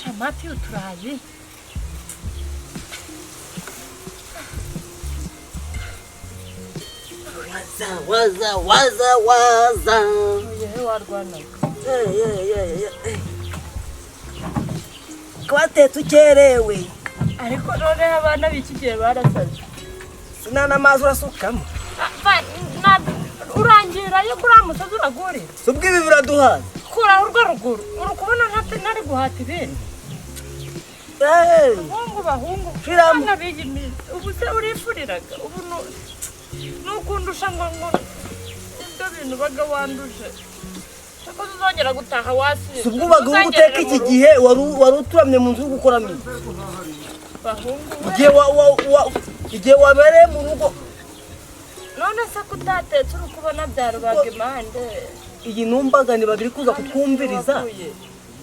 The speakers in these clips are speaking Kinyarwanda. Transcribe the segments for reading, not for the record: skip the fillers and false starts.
amafi uturayi waza yewe warwana kwatetse ukerewe ariko none abana bikigiye barasaze sinana amazi urasukamo urangira yo kuramutse uragurira subwo ibi biraduhaza kura urwo ruguru urukubona ntari guhata ibintu bahungu Shiramo bigimiye ubu se urifuriraga ubu nukundusha ngo ibyo bintu baga wanduje ko uzongera gutaha wasi subwo bagomba guteka iki gihe wari uturamye mu nzu gukoramo bahungu igihe wabereye mu rugo none se kutatetse uri kubona byarubaga impande iyi numbaga ni babiri kuza kutwumviriza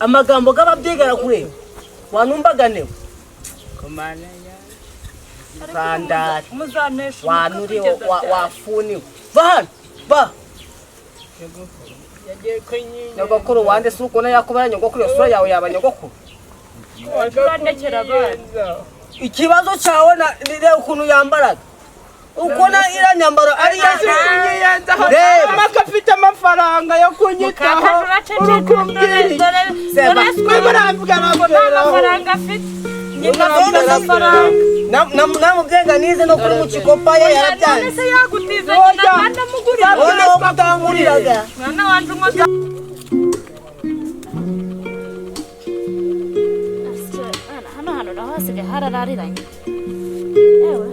amagambo g'ababyigara kureba wanumbaganiwe komana ya sandari muzanesha wanuriwe wafuniwe ba yagiye kwenye nyogokuru wande si ukona yakubara nyogokuru yosura yawe yaba nyogokuru wajurandekera abana ikibazo cyawe reba ukuntu yambaraga ukona iriya nyambaro ari reba afite amafaranga yo kunyitaho urukumbiri amafaranga afite namubyenganize no kuri mu kikopa ye yarabyanze se yagutiza nyina kandi amugurira none wo kutanguriraga mwana wanje umwe hano naho hasigaye hararariranye yewe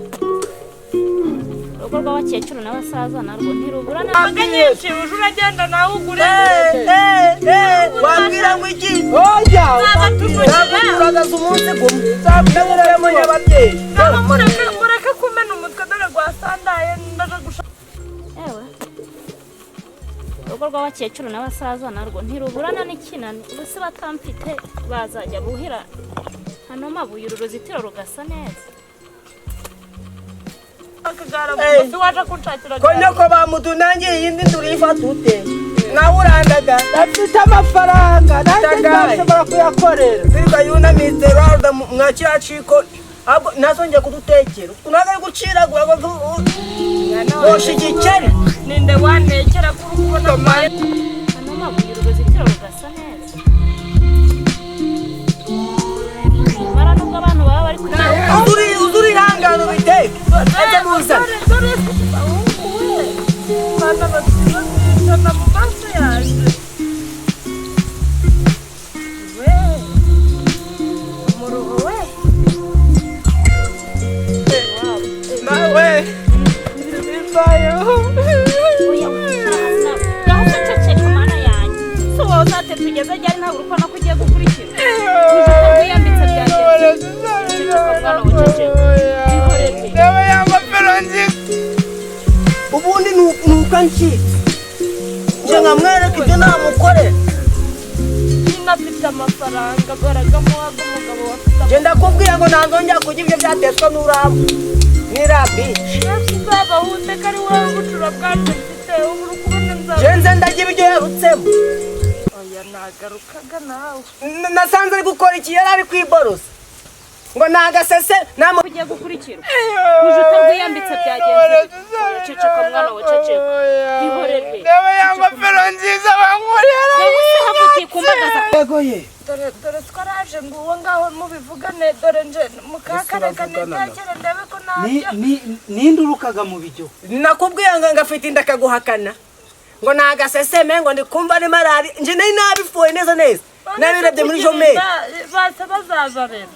urugo rw'abakecuru n'abasaza narwo ntirubura ntabwo nyinshi uje uragenda nawe ugure wambwira ngo iki oya uragaza umunsi gumwe nzabwiremo y'ababyeyi mureke kumena umutwe dore rwasandaye ndaje gushaka yewe urugo rw'abakecuru n'abasaza narwo ntiruburana n'ikinani ubuse batamfite bazajya buhira hano mabuye uru ruzitiro rugasa neza konyo ko bamudunangiye iyindi ndurifata ute nawe urandaga afite amafaranga nanjye ndashobora kuyakorera kwiga yunamitse rada mwakira ciko abo nazongeye kudutekera unaga guciragura ngo woshigikere ninde wanekera kuri kubona hano mabuye uru ruzitiro rugasa neza mara nubwo abantu baba bari uzuri hangano biteke ate muzana bana batuzana mu maso yaje we muruho we nawe imbayo oya gahunda ceceka mana yanjye so wowe uzate tugeze ryari ntabwo urukona ko ugiye gukurikira wiyambitse byageze ubundi nuka ncitse nje nkamwereka ibyo namukorera afite amafaranga baragamuhaga umugabo wafite nje ndakubwira ngo nanzongera kurya ibyo byatetswe n'urabo n'irabici uzabahute ko ari wowe bucura bwacu mfite ubu uri kubona nzawe nje nze ndarya ibyo yarutsemo oya nagarukaga nawe nasanze ari gukora iki yari ari kwiborosa ngo nagasese namu ugiye gukurikira uje utarwiyambitse byagenze ceceka mwana we ceceka ihorere nawe y'amafero nziza bankorera yewe hafutiye kumbagaza yego ye dore twaraje ngo uwo ngaho mubivugane dore nje mukakareka nitakere ndebe ko nabyo nindurukaga mu bijyo nakubwiye ngo ngafite inda kaguhakana ngo nagaseseme ngo ndikumva ni marari nje nari nabifuye neza nabirebye muri jomeri base bazazarera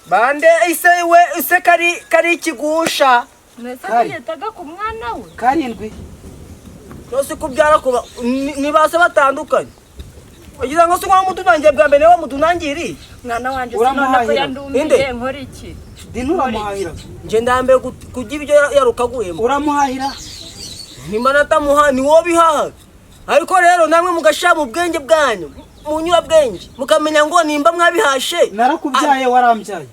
bande ise kari ikigusha nese kuyitaga ku mwana we karindwi yose kubyara kuba nibase batandukanye ugira ngo se kwa mutunangiye bwa mbere wa mutunangiri mwana wanje sinona ko yandumbiye nkora iki dinuramuhahira nje ndambe kugira ibyo yarukaguyemo uramuhahira nimba natamuha ni wo bihaha ariko rero namwe mugasha mu bwenge bwanyu munyura bwenge mukamenya ngo nimba mwabihashe narakubyaye warambyaye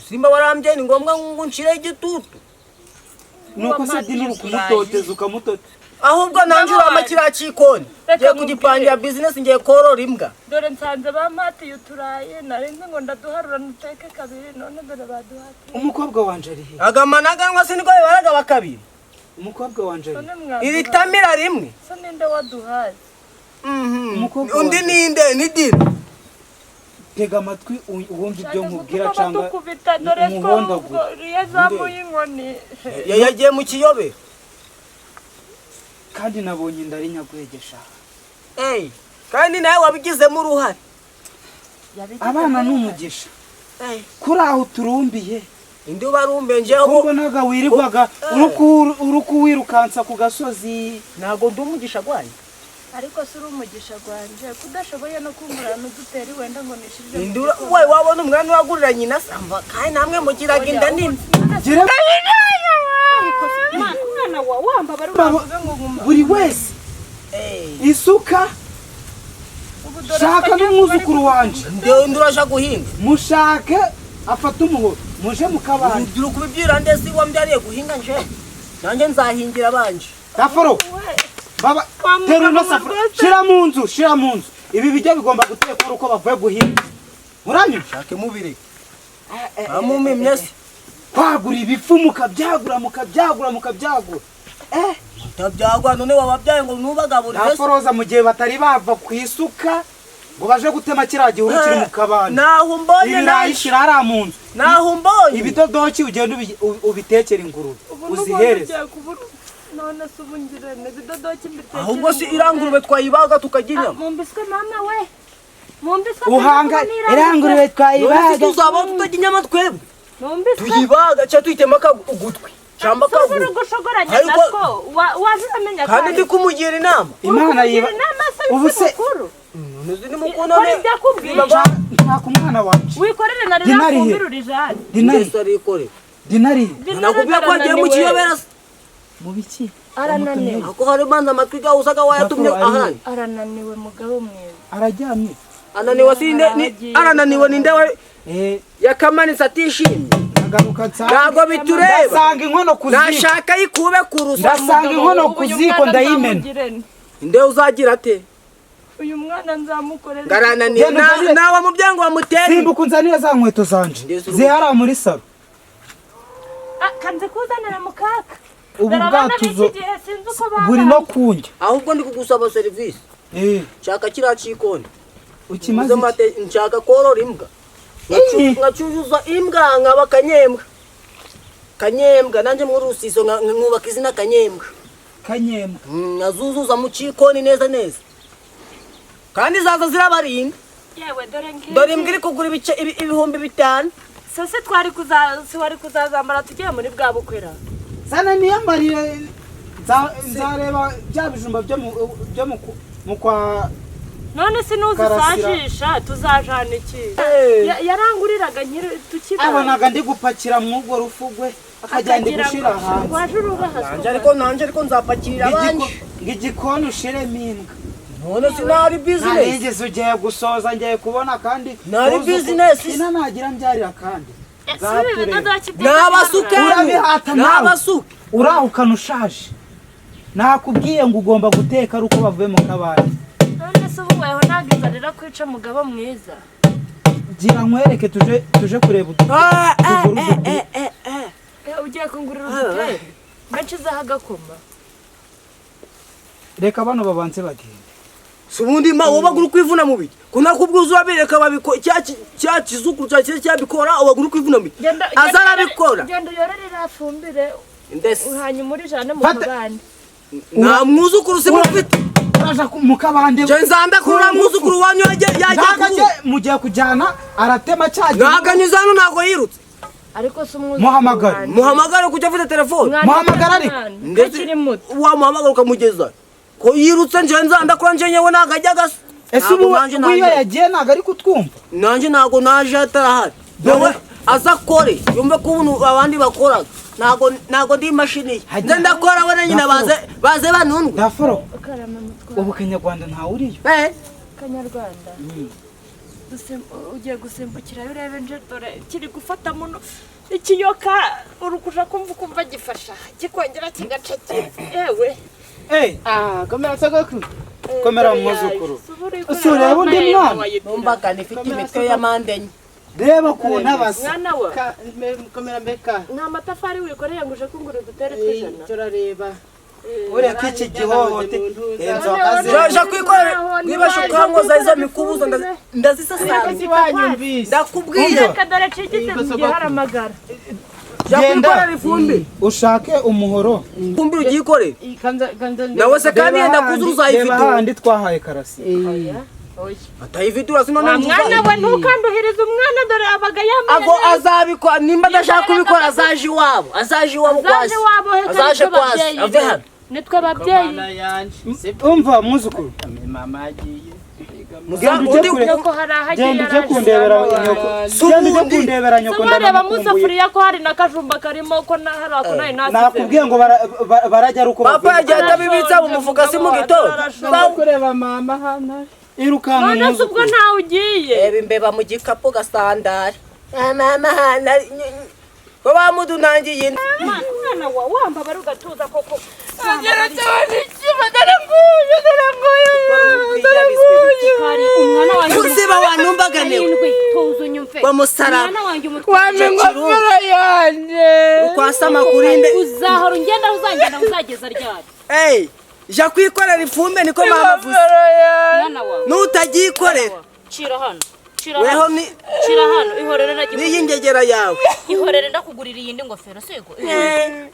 simba warambyaye ni ngombwa ngo nshire igitutu nuko se dinuru kumutoteza ukamutota ahubwo nanjura amakira cyikoni ngiye kugipangira business ngiye korora imbwa dore nsanze bampatiye uturaye narinze ngo ndaduharura nuteke kabiri none dore baduhatiye umukobwa wanje ari he agamana ganwa siniko baraga bakabiri umukobwa wanje ari iri tamira rimwe so ninde waduhaye undi ninde nidira tega amatwi uwumva ibyo nkubwira cyangwa tukubita dore ko yazamuye inkoni yagiye mu kiyobe kandi nabonye ndari nyagwegesha kandi nawe wabigizemo uruhare abana n'umugisha kuri aho turumbiye indi ubarumbe njeho ubwo naga wirirwaga urukuwirukansa ku gasozi ntago ndi umugisha gwanyu ariko suri umugisha gwanje kudashoboye no kumurana uduteri wenda ngo nishije indura we wabona umwana wagurira nyina samba kandi namwe mugiraga inda nini mwana wa wamba baruvuze ngo buri wese isuka shaka n'umwuzukuru wanje ndewe nduraje guhinga mushake afata umuhoro muje mukabana nduru kubibyira ndese wambyariye guhinga nje nanjye nzahingira banje Daforo baba teru no safura shira mu nzu ibi bijya bigomba gutekwa uko bavuye guhinga muramye shake mubire amumemye se kwagura ibifu mukabyagura tabyagwa none wababyaye ngo nubagaburire Daforoza mu gihe batari bava ku isuka ngo baje gutema kira gihuru kiri mu kabana naho mbonye nayishira ara mu nzu naho mbonye ibidodoki ugenda ubitekera ingurube uzihereze none subungirene bidodoki mbitekera ahubwo si irangurube twayibaga tukaginya mumbiswe mama we mumbiswe uhanga irangurube twayibaga tuzaba tutaginyama twebwe tuyibaga cya tuyitema ugutwi cyamba kaguru gushogoranya nako wazimenya kandi ndikumugira inama imana yiba ubuse nuzi ni mukonone nta kumwana wanje wikorere na rero kumbirura ijari dinari nakubwiye ko agiye mu kiyobera mu biki arananiwe ako hari manza amatwi gaho usaga wayatumye ahandi arananiwe mugabo mwiza arajyamye ananiwe sinde arananiwe ninde we yakamanitse atishimye ntago bitureba ndasanga inkono kuziko nashaka yikube kurusa ndasanga inkono kuziko ndayimena inde uzagira ate uyu mwana nzamukorera garananiye nawe mu byango wamutera simbuka unzanire za nkweto zanje zihara muri saro kanze kuzanira mukaka ubu bwatuzo buri no kunjya ahubwo ndi kugusaba service nshaka kira cikoni ukimaze nshaka korora imbwa ngacuruza imbwa nkaba kanyembwa nanje mu rusiso nkubaka izina kanyembwa azuzuza mu cikoni neza kandi zaza zirabarinda yewe dore imbwa iri kugura ibihumbi 5 sose twari kuzazambara tugiye muri bwa bukwera sana niyambarire nzareba bya bijumba byo mu kwa none sinuzisajisha tuzajana iki yaranguriraga nyiri tukibana abonaga ndi gupakira mu ubwo rufugwe akajyandi gushira hanze waje urubaha nanje ariko nzapakirira abanje ngigikoni ushiremo imbwa none sinari business narigeze ugiye gusoza ngiye kubona kandi nari business ina nagira mbyarira kandi n'abasuke urahukana ushaje nakubwiye ngo ugomba guteka ari uko bavuye mu kabari none se ubu weho ntabwo inzarira kwica mugabo mwiza gira nkwereke tuje kureba ugiye kungurira uduteri menshi uzaha agakoma reka bano babanze bagenda subundi ma wabagura kwivuna mu biki kunakubwuza wabereka babiko cya kizukuru cyabikora wabagura kwivuna mu biki azarabikora genda yorerera afumbire hanyuma muri jana mu kabande nta mwuzukuru se mufite uraja mu kabande je nzanda kura mwuzukuru wanyu yajya mugiye kujyana aratema cyaje naganyizano nago yirutse ariko se umwuzukuru muhamagara kujya afite telefone muhamagara ariko ndetse wamuhamagara ukamugeza ko yirutse nje nzanda kura nje nyewe nagajya gasa ese ubu iyo yagiye naga ari kutwumva nanje nago naje atarahari nawe azakore yumve ko ubuntu abandi bakoraga nago ndi mashini nze ndakora we nyine baze banundwe Daforo ubu Kanyarwanda ntawe uriyo Kanyarwanda ugiye gusimbukira urebe nje dore kiri gufata muno ikiyoka urukuja kumva gifasha kikongera kigaceke yewe komera sogokuru komera umwuzukuru usure undi mwana numvaga nifite imitwe ya mandenye reba kuntu abasa mwana we komera mbeka nta matafari wikoreye ngo uje kungura udutere tw'ijana turareba ureka iki gihohote jaja kwikorera niba shukangoza izo mikubuzo ndazisasanga ndakubwiye kadore cicitse giharamagara genda ifumbi ushake umuhoro ifumbi ugikorera nawe se kandi yenda kuzuza ifite ndi twahaye karasi atayivitura sino none mwana we ntukanduhiriza umwana dore abaga yambaye ago azabikora nimba adashaka kubikora azaje iwabo kwasi azaje kwasi ave hano nitwe babyeyi umva mwuzukuru mama agiye genda kundebera nyoko ndabona musafuriya ko hari nakajumba karimo ko harako nayi nasize nakubwiye ngo barajya ruko papa yagiye atabibitsa mu mufuka si mu gitondo kureba mama hano irukanka none ubwo ntawe ugiye reba imbeba mu gikapu gasandari mama hana ko bamudunangiye mwana wa wamba barugatuza koko uziba wanumvaga newe wamusaraba wamengofero yanje ukwasama kurinde uzahora ungenda uzangenda uzageza ryari ja kwikorera ifumbe niko mama avuze nutagikorera cira hano weho ni cira hano ihorere nagiye n'iyingegera yawe ihorere ndakugurira iyindi ngofero sego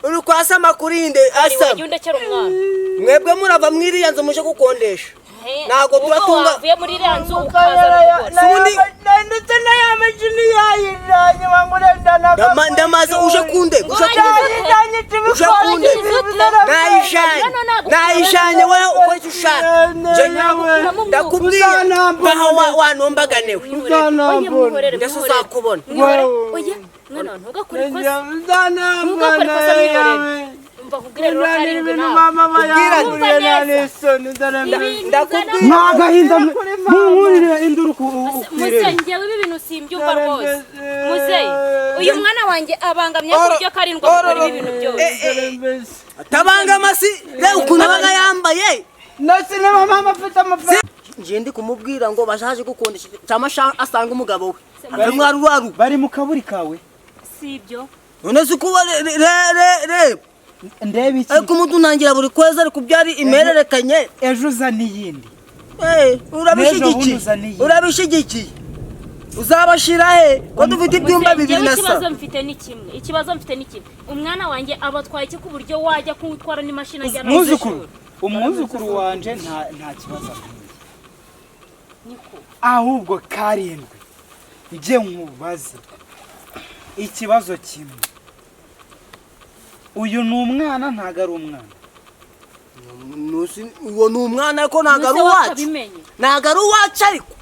uri kwasama kurinde asa undekera umwana mwebwe murava mwiriya nzu muje gukondesha nago turatunga vuye muri iriya nzu ukaza sundi ndetse na ya mashini yayiranye wangurenda ndamaze uje kunde uje kunde nayishanye wewe uko ushaka ndakubwiye baho wanombaga newe ndetse uzakubona oya mwana ntugakore kosa ntugakore kosa mwihorere nagahinda munkurire induru musengewe ibi bintu simbyumva rwose muzeyi uyu mwana wanjye abangamye kuryo karindwa gukora ibintu byose atabangama si reba ukuntu abaga yambaye nasi na mama afite amafaranga nje ndi kumubwira ngo bashaje gukundisha cyama asanga umugabo we akamwaruwaru bari mu kaburi kawe sibyo none sukuba reba ndebe iki ariko umudunangira buri kwezi ari kubyari imererekanye ejo uzana iyindi urabishigikiye uzabashira he ko dufite ibyumba bibiri na ikibazo mfite ni kimwe umwana wanjye abatwaye iki ku buryo wajya kumutwara n'imashini ajyana umwuzukuru wanje nta kibazo ahubwo karindwi njye nkubaze ikibazo kimwe uyu ni umwana ntago ari umwana uwo ni umwana ariko ntago ari uwacu ntago ari uwacu ariko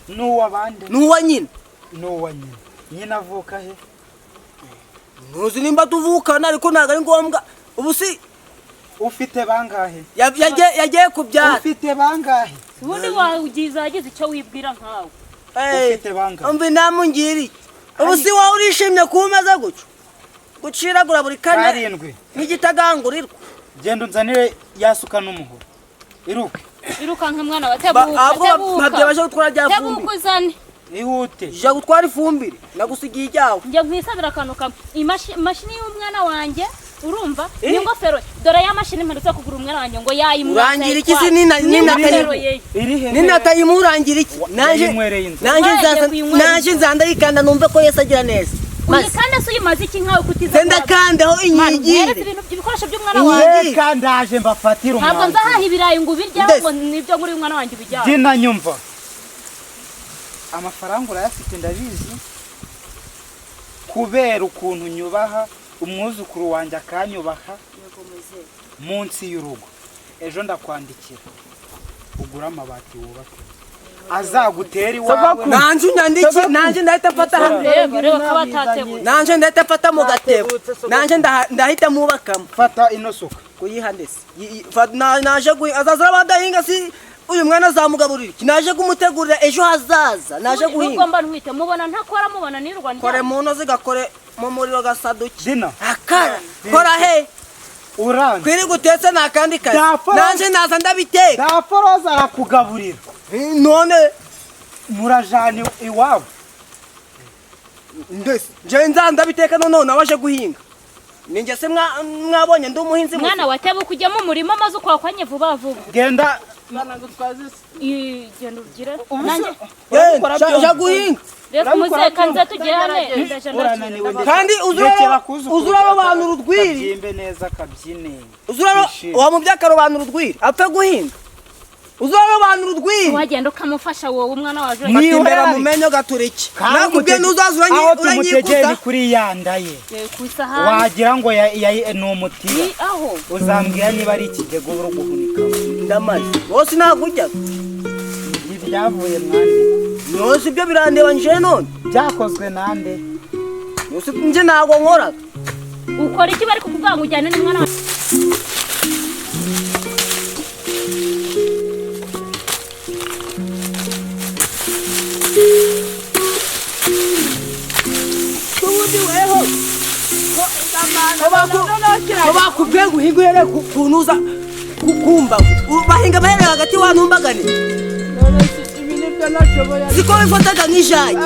ni uw'abandi ni uwa nyina nyina avuka he ntuzi nimba tuvukana ariko ntago ari ngombwa ubu si ufite bangahe yagiye kubyara ufite bangahe ubundi wagize agize icyo wibwira nkawe ufite bangahe umva inama ungiriye ubu si wowe urishimye kuba umeze gutyo guciragura buri kane karindwi nk'igitagangurirwa genda unzanire yasuka n'umuhoro irukanka mwana wa tebuka uzane ihute jya gutwara ifumbire nagusigiye ijyawe njya nkwisabira akantu kamwe imashini y'umwana wanjye urumva n'ingofero dore ya mashini mperutse kugura umwana wanjye ngo yayimwaka urangira iki se ninatayimurangira iki naje nzanda yikanda numve ko Yesu agira neza uyikanda se uyimaze iki nkawe kutiza ndakandeho inyigire ibikoresho by'umwana wanjye kandaje mbafatira umwana ntabwo nzahaha ibirayi ngo ubiryaho ngo nibyo muri umwana wanjye ubijyaho gina nyumva amafaranga urayafite ndabizi kubera ukuntu nyubaha umwuzukuru wanjye akanyubaha munsi y'urugo ejo ndakwandikira ugura amabati wubake azagutera iwawe nanje ndahita mfata nanje ndahita mfata mu gatebo nanje ndahita mubakamo fata ino suka kuyiha ndese naje azaza abadahinga si uyu mwana azamugaburira naje kumutegurira ejo hazaza naje guhinga ugomba ntwite mubona ntakora mubona nirwa kore mu ntozi gakore mu muriro gasaduki dina akara kora he Uranga. Kwiri gutetse nakandi kazi. Nanje naza ndabiteka. Daforoza arakugaburira. None Murajana iwabo. ndese je ndabiteka none nawaje guhinga. Ninjye se mwabonye ndi umuhinzi mwana watebe kujyamo umurima maze ukwanye vuba vuba. Genda Genda ugire. Nanjye ja guhinga. reka muzeka nza tugirane. Kandi uzura abantu urudwiri. Jimbe neza kabyine. Uzura wa mu byakaro abantu urudwiri. Apfa guhinga. Uzura abantu urudwiri. Wagenda ukamufasha wowe umwana waje. Nimbera mu menyo gaturiki. Nakubye nuzazuranye uranyikuza kuri yandaye. Kusahani. Wagira ngo no mutira. Aho. Uzambwira niba ari ikigego uri guhunika. Ndamaze. Bose nakujya. Ibyavuye mwande. Yose ibyo birandeba nje none. Byakozwe nande. Yose nje nago nkora. Ukora iki bari kuvuga ngo ujyane n'umwana. Bakubwiye guhinga uhere kunuza kukumba bahinga bahere hagati wanumbagane siko bifotaga nk'ijanye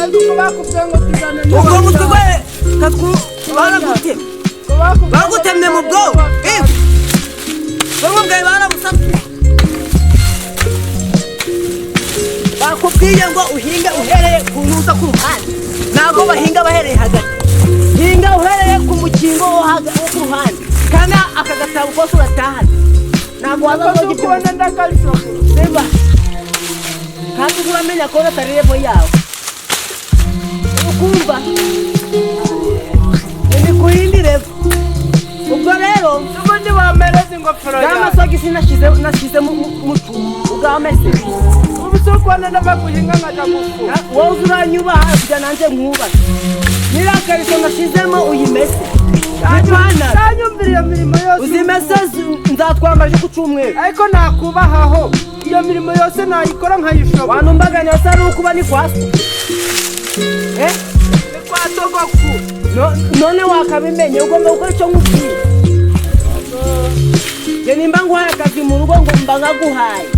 ubwo mutwe baragutemye mu bwonko bamwe bwawe barabusabye bakubwiye ngo uhinge uhereye kunuza ku ruhande ntabwo bahinga bahereye hagati hinga uhereye ku mukingo wo ku ruhande kana akagatabo kose uratahana ntabwo waza kubona ndakashobora seba kandi uramenya ko atari level yawe ukumva ni kuhindi level ubwo rero ubundi wamereze ingofero yawe n'amasogisi nashize mu ugamese ubusukwana n'abakuhinga nk'agagufu wowe uranyuba hakurya nanjye nkuba nirakariso nashizemo uyimese nanyumvira iyo mirimo yose uzimese nzatwambaje ku cyumweru ariko nakubahaho iyo mirimo yose nayikora nkayishobora wanumbagane yose ari ukuba ni kwasi ni kwa sogoku none wakabimenye ugomba gukora icyo nkubwiye je nimba nguhaye akazi mu rugo ngo mba nkaguhaye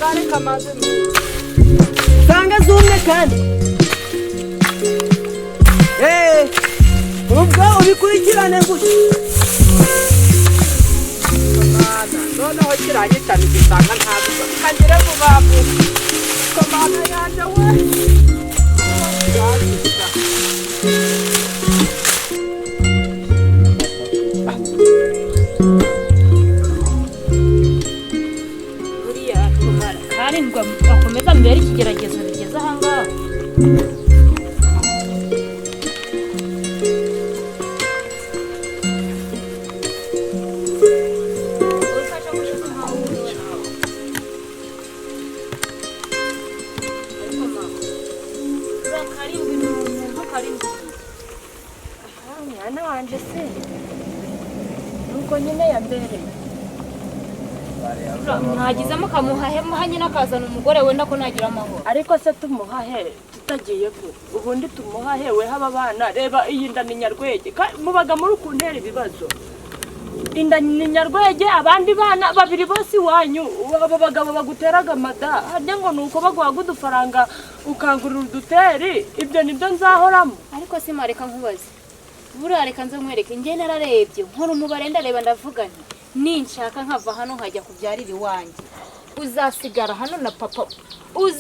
kandi kamaze sanga zumwe kandi ubwo ubikurikirane gutya noneho kiranye cyane gisanga ntabwo kagire vuba vuba komana yanjye we buriya kumara karindwa akomeza mbere ikigeragezo bigeze aha ngaha. mwana wanje se nuko nyine yambereye mwagizemo kamuhahemo nyine akazana umugore wenda ko nagira amahoro. ariko se tumuhahe tutagiye ko ubundi tumuhahe we haba abana reba iyi nda ni nyarwege mubaga muri kuntera ibibazo inda ni nyarwege abandi bana babiri bose iwanyu aba bagabo baguteraga amada harya ngo nuko baguhaga udufaranga ukangurira uduteri ibyo nibyo nzahoramo. ariko simareka nkubaze buriya reka nze nkwereke njye nararebye nkora umubare ndareba ndavuga nti ninshaka nkava hano nkajya kubyarira iwanjye uzasigara hano na papa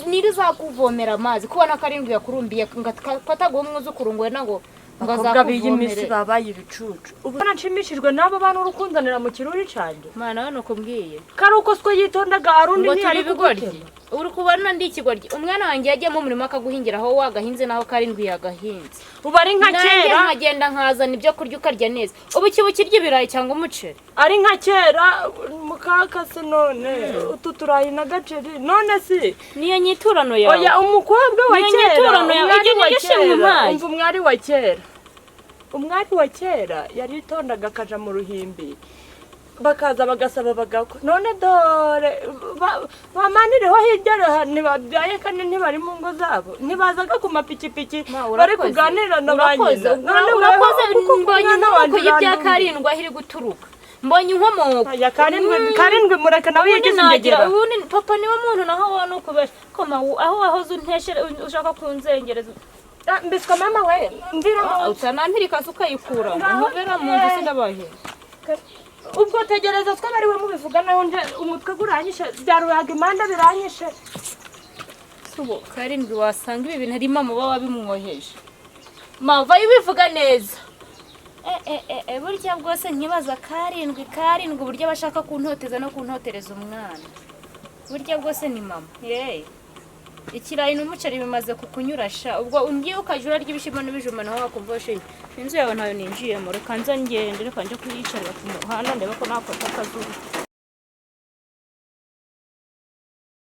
nirizakuvomera amazi kubona karindwi yakurumbiye ngataguha umwuzukuru ngo wenda ngo bakobwa b'iyi minsi babaye ibicucu ubu nashimishijwe n'abo bantu urukundanira mu kiruri cyanjye mwana we nuko mbwiye kari uko siko yitondaga arundi ntiyari bigoryi uri kubona ndi ikigoryi umwana wanjye yagiye mu murima akaguhingira aho wagahinze naho karindwi yagahinze ubu ari nka kera nkagenda nkazana ibyo kurya ukarya neza ubu kiba ukirya ibirayi cyangwa umuceri ari nka kera mukakase none utu turayi na gaceri none si niyo nyiturano yawe oya umukobwa wa kera umva umwari wa kera umwari wa kera yaritondaga akaja mu ruhimbi bakaza bagasaba bagakwa none dore bamanireho hirya ntibabyaye kandi ntibari mu ngo zabo ntibazaga ku mapikipiki bari kuganira na ba nyina none urakoze mbonye n'uko y'ibya karindwi aho iri guturuka mbonye inkomoko ya karindwi mureke nawe yagize ingegera ubundi papa niwe muntu naho wowe nukubesha koma aho wahoze unteshere ushaka kunzengereza mbiswa mama we mvira utanantirika ukayikura nkubera mu nzu sindabahe ubwo tegereza twa bari we mubivuga naho nje umutwe guranyishe byaruyaga imanda biranyishe subo karindwi wasanga ibi bintu ari mama baba bimwoheje mava ibivuga neza burya bwose nkibaza karindwi burya bashaka kuntoteza no kuntotereza umwana burya bwose ni mama ikirayi n'umuceri bimaze kukunyurasha ubwo ungiye ukajura ry'ibishimo n'ibijuma naho wakumva shinge inzu yawe ntayo ninjiyemo reka nza ngende reka nje kuyicarira ku muhanda ndebe ko nakota akazuba